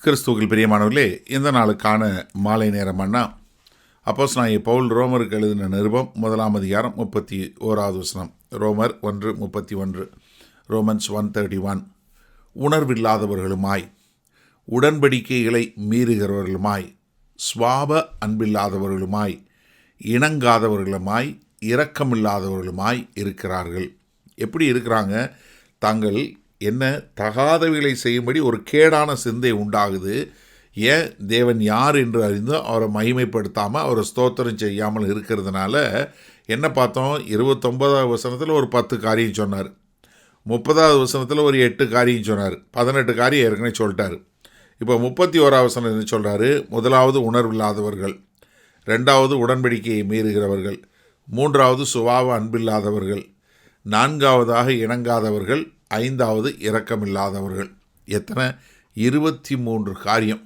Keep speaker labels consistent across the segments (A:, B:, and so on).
A: கிறிஸ்துவுக்குள் பிரியமானவர்களே, இந்த நாளுக்கான மாலை நேரம்னா அப்போஸ்தலனாகிய பவுல் ரோமருக்கு எழுதின நிருபம் 1 அதிகாரம் 31வது வசனம். ரோமர் 1:31. ரோமன்ஸ் 1:31. உணர்வில்லாதவர்களுமாய், உடன்படிக்கைகளை மீறுகிறவர்களுமாய், சுவாப அன்பில்லாதவர்களுமாய், இணங்காதவர்களுமாய், இரக்கமில்லாதவர்களுமாய் இருக்கிறார்கள். எப்படி இருக்கிறாங்க? தாங்கள் என்ன தகாதவைகளை செய்யும்படி ஒரு கேடான சிந்தை உண்டாகுது. ஏன்? தேவன் யார் என்று அறிந்து அவரை மகிமைப்படுத்தாமல் அவரை ஸ்தோத்திரம் செய்யாமல் இருக்கிறதுனால என்ன பார்த்தோம்? 29வது வசனத்தில் ஒரு 10 காரியம் சொன்னார். 30வது வசனத்தில் ஒரு 8 காரியம் சொன்னார். 18 காரியம் ஏற்கனவே சொல்லிட்டார். இப்போ 31வது வசனம் என்ன சொல்கிறாரு? முதலாவது உணர்வில்லாதவர்கள், 2வது உடன்படிக்கையை மீறுகிறவர்கள், 3வது சுபாவ அன்பில்லாதவர்கள், 4வதாக இணங்காதவர்கள், 5வது இரக்கமில்லாதவர்கள். எத்தனை? 23 காரியம்.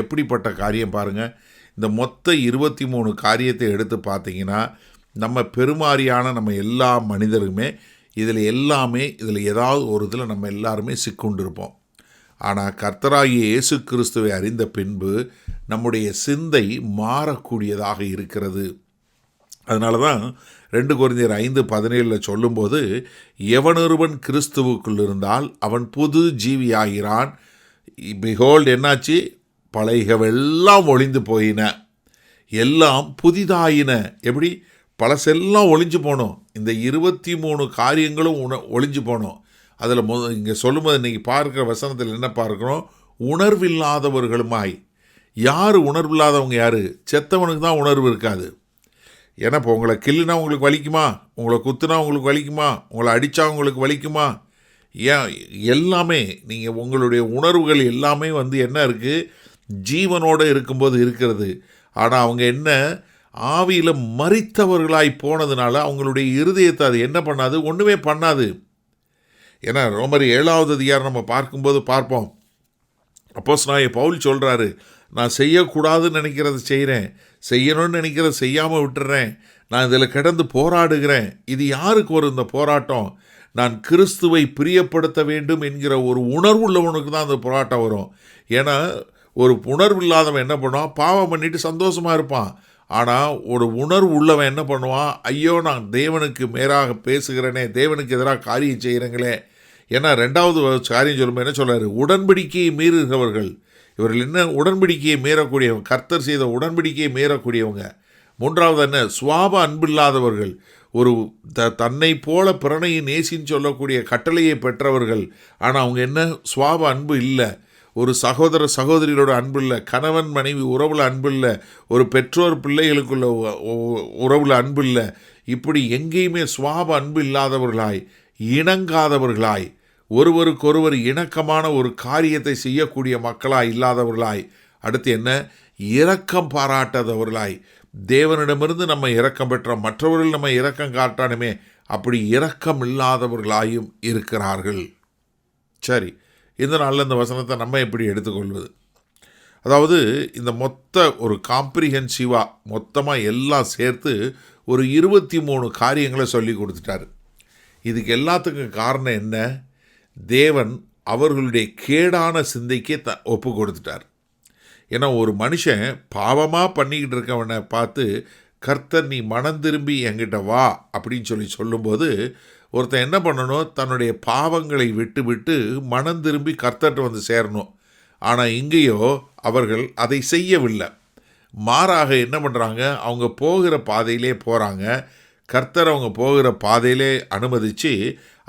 A: எப்படிப்பட்ட காரியம் பாருங்கள். இந்த மொத்த 23 காரியத்தை எடுத்து பார்த்தீங்கன்னா நம்ம பெருமாறியான நம்ம எல்லா மனிதருமே இதில் ஏதாவது ஒரு இதில் நம்ம எல்லாருமே சிக்குண்டிருப்போம். ஆனால் கர்த்தராகிய இயேசு கிறிஸ்துவை அறிந்த பின்பு நம்முடைய சிந்தை மாறக்கூடியதாக இருக்கிறது. அதனால தான் 2 கொரிந்தியர் 5:17 சொல்லும்போது, எவனொருவன் கிறிஸ்துவுக்குள் இருந்தால் அவன் புது ஜீவியாகிறான். பிகோல்ட் என்னாச்சு? பழையவெல்லாம் ஒளிந்து போயின, எல்லாம் புதிதாயின. எப்படி? பழசெல்லாம் ஒளிஞ்சு போனோம். இந்த 23 காரியங்களும் ஒளிஞ்சு போனோம். அதில் இங்கே சொல்லும்போது இன்றைக்கி பார்க்குற வசனத்தில் என்ன பார்க்குறோம்? உணர்வில்லாதவர்களுமாய். யார் உணர்வில்லாதவங்க? யார்? செத்தவனுக்கு தான் உணர்வு இருக்காது. ஏன்னா இப்போ உங்களை கில்லுனா உங்களுக்கு வலிக்குமா? உங்களை குத்துனா உங்களுக்கு வலிக்குமா? உங்களை அடித்தா உங்களுக்கு வலிக்குமா? ஏன்? எல்லாமே நீங்கள் உங்களுடைய உணர்வுகள் எல்லாமே என்ன இருக்குது? ஜீவனோடு இருக்கும்போது இருக்கிறது. ஆனால் அவங்க என்ன? ஆவியில் மரித்தவர்களாய் போனதுனால அவங்களுடைய இருதயத்தை அது என்ன பண்ணாது? ஒன்றுமே பண்ணாது. ஏன்னா ரோமர் 7வது அதிகாரம் நம்ம பார்க்கும்போது பார்ப்போம். அப்போஸ்தலனாகிய பவுல் சொல்கிறாரு, நான் செய்யக்கூடாதுன்னு நினைக்கிறத செய்கிறேன், செய்யணும்னு நினைக்கிறத செய்யாமல் விட்டுறேன், நான் இதில் கிடந்து போராடுகிறேன். இது யாருக்கு வரும் இந்த போராட்டம்? நான் கிறிஸ்துவை பிரியப்படுத்த வேண்டும் என்கிற ஒரு உணர்வு உள்ளவனுக்கு தான் அந்த போராட்டம் வரும். ஏன்னா ஒரு உணர்வு இல்லாதவன் என்ன பண்ணுவான்? பாவம் பண்ணிட்டு சந்தோஷமாக இருப்பான். ஆனால் ஒரு உணர்வு உள்ளவன் என்ன பண்ணுவான்? ஐயோ, நான் தேவனுக்கு மேலாக பேசுகிறேனே, தேவனுக்கு எதிராக காரியம் செய்கிறேங்களே. ஏன்னா 2வது காரியம் சொல்லும்போது என்ன சொல்கிறாரு? உடன்படிக்கையை மீறுகிறவர்கள். இவர்கள் என்ன? உடன்படிக்கையை மீறக்கூடியவங்க, கர்த்தர் செய்த உடன்படிக்கையை மீறக்கூடியவங்க. 3வது என்ன? சுவாப அன்பில்லாதவர்கள். ஒரு தன்னை போல பிறனையை நேசின்னு சொல்லக்கூடிய கட்டளையை பெற்றவர்கள். ஆனால் அவங்க என்ன? சுவாப அன்பு இல்லை. ஒரு சகோதர சகோதரிகளோட அன்பு இல்லை, கணவன் மனைவி உறவில் அன்பு இல்லை, ஒரு பெற்றோர் பிள்ளைகளுக்குள்ள உறவில் அன்பு இல்லை. இப்படி எங்கேயுமே சுவாப அன்பு இல்லாதவர்களாய், இணங்காதவர்களாய், ஒருவருக்கொருவர் இணக்கமான ஒரு காரியத்தை செய்யக்கூடிய மக்களாய் இல்லாதவர்களாய். அடுத்து என்ன? இரக்கம் பாராட்டாதவர்களாய். தேவனிடமிருந்து நம்ம இரக்கம் பெற்றோம், மற்றவர்கள் நம்ம இரக்கம் காட்டணுமே, அப்படி இரக்கம் இல்லாதவர்களாயும் இருக்கிறார்கள். சரி, இந்த நாளில் இந்த வசனத்தை நம்ம எப்படி எடுத்துக்கொள்வது? அதாவது இந்த மொத்த ஒரு காம்ப்ரிஹென்சிவாக மொத்தமாக எல்லாம் சேர்த்து ஒரு 23 காரியங்களை சொல்லி கொடுத்துட்டாரு. இதுக்கு எல்லாத்துக்கும் காரணம் என்ன? தேவன் அவர்களுடைய கேடான சிந்தைக்கே ஒப்பு கொடுத்துட்டார். ஏன்னா ஒரு மனுஷன் பாவமாக பண்ணிக்கிட்டு இருக்கவனை பார்த்து கர்த்தர் நீ மனம் திரும்பி என்கிட்ட வா அப்படின்னு சொல்லும்போது ஒருத்தன் என்ன பண்ணணும்? தன்னுடைய பாவங்களை விட்டு மனம் திரும்பி கர்த்தர்கிட்ட வந்து சேரணும். ஆனால் இங்கேயோ அவர்கள் அதை செய்யவில்லை. மாறாக என்ன பண்ணுறாங்க? அவங்க போகிற பாதையிலே போகிறாங்க. கர்த்தர் அவங்க போகிற பாதையிலே அனுமதித்து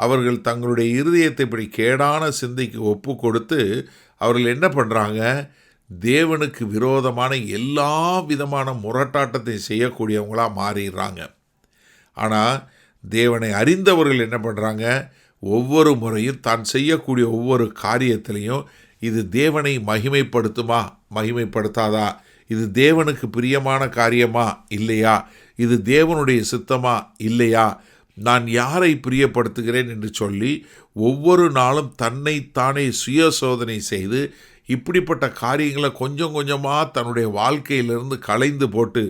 A: அவர்கள் தங்களுடைய இருதயத்தை இப்படி கேடான சிந்தைக்கு ஒப்பு கொடுத்து அவர்கள் என்ன பண்ணுறாங்க? தேவனுக்கு விரோதமான எல்லா விதமான முரட்டாட்டத்தை செய்யக்கூடியவங்களாக மாறிடுறாங்க. ஆனால் தேவனை அறிந்தவர்கள் என்ன பண்ணுறாங்க? ஒவ்வொரு முறையும் தான் செய்யக்கூடிய ஒவ்வொரு காரியத்திலையும் இது தேவனை மகிமைப்படுத்துமா, மகிமைப்படுத்தாதா, இது தேவனுக்கு பிரியமான காரியமா இல்லையா, இது தேவனுடைய சித்தமா இல்லையா, நான் யாரை பிரியப்படுத்துகிறேன் என்று சொல்லி ஒவ்வொரு நாளும் தன்னைத்தானே சுய சோதனை செய்து இப்படிப்பட்ட காரியங்களை கொஞ்சம் கொஞ்சமாக தன்னுடைய வாழ்க்கையிலிருந்து களைந்து போட்டு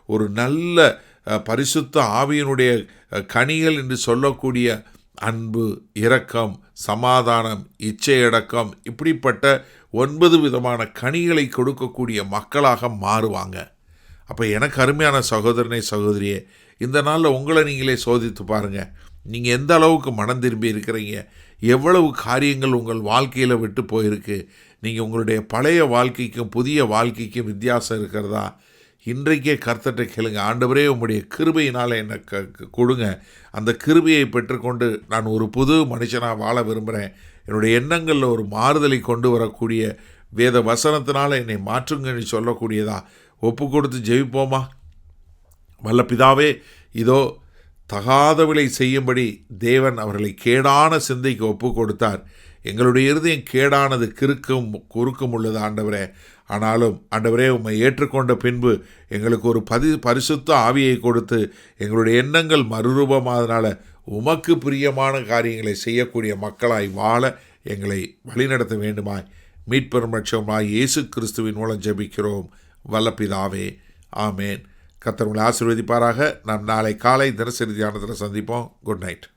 A: ஒரு நல்ல பரிசுத்த ஆவியினுடைய கனிகள் என்று சொல்லக்கூடிய அன்பு, இரக்கம், சமாதானம், இச்சையடக்கம், இப்படிப்பட்ட 9 விதமான கனிகளை கொடுக்கக்கூடிய மக்களாக மாறுவாங்க. அப்போ எனக்கு அருமையான சகோதரனே சகோதரியே, இந்த நாளில் உங்களை நீங்களே சோதித்து பாருங்கள். நீங்கள் எந்த அளவுக்கு மனம் திரும்பி இருக்கிறீங்க? எவ்வளவு காரியங்கள் உங்கள் வாழ்க்கையில் விட்டு போயிருக்கு? நீங்கள் உங்களுடைய பழைய வாழ்க்கைக்கும் புதிய வாழ்க்கைக்கும் வித்தியாசம் இருக்கிறதா? இன்றைக்கே கர்த்தர்ட்ட கேளுங்க, ஆண்டவரே உம்முடைய கிருபையினால் என்னை கொடுங்க. அந்த கிருபையை பெற்றுக்கொண்டு நான் ஒரு புது மனுஷனாக வாழ விரும்புகிறேன். என்னுடைய எண்ணங்களில் ஒரு மாறுதலை கொண்டு வரக்கூடிய வேத வசனத்தினால் என்னை மாற்றுங்கன்னு சொல்லக்கூடியதா ஒப்பு கொடுத்து ஜெபிப்போமா? வல்ல பிதாவே, இதோ தகாதவளை செய்யும்படி தேவன் அவர்களை கேடான சிந்தைக்கு ஒப்பு கொடுத்தார். எங்களுடைய இருதயம் கேடானது, குறுக்கும் உள்ளது ஆண்டவரே. ஆனாலும் ஆண்டவரே, உம்மை ஏற்றுக்கொண்ட பின்பு எங்களுக்கு ஒரு பரிசுத்த ஆவியை கொடுத்து எங்களுடைய எண்ணங்கள் மறுரூபமாதனால உமக்கு பிரியமான காரியங்களை செய்யக்கூடிய மக்களாய் வாழ எங்களை வழிநடத்த வேண்டுமாய் மீட்பெரும் ரட்சகருமாய் இயேசு கிறிஸ்துவின் மூலம் ஜெபிக்கிறோம் வல்ல பிதாவே, ஆமேன். கர்த்தர் உங்களை ஆசீர்வதிப்பாராக. நாம் நாளை காலை தினசரி தியானத்தில் சந்திப்போம். Good night.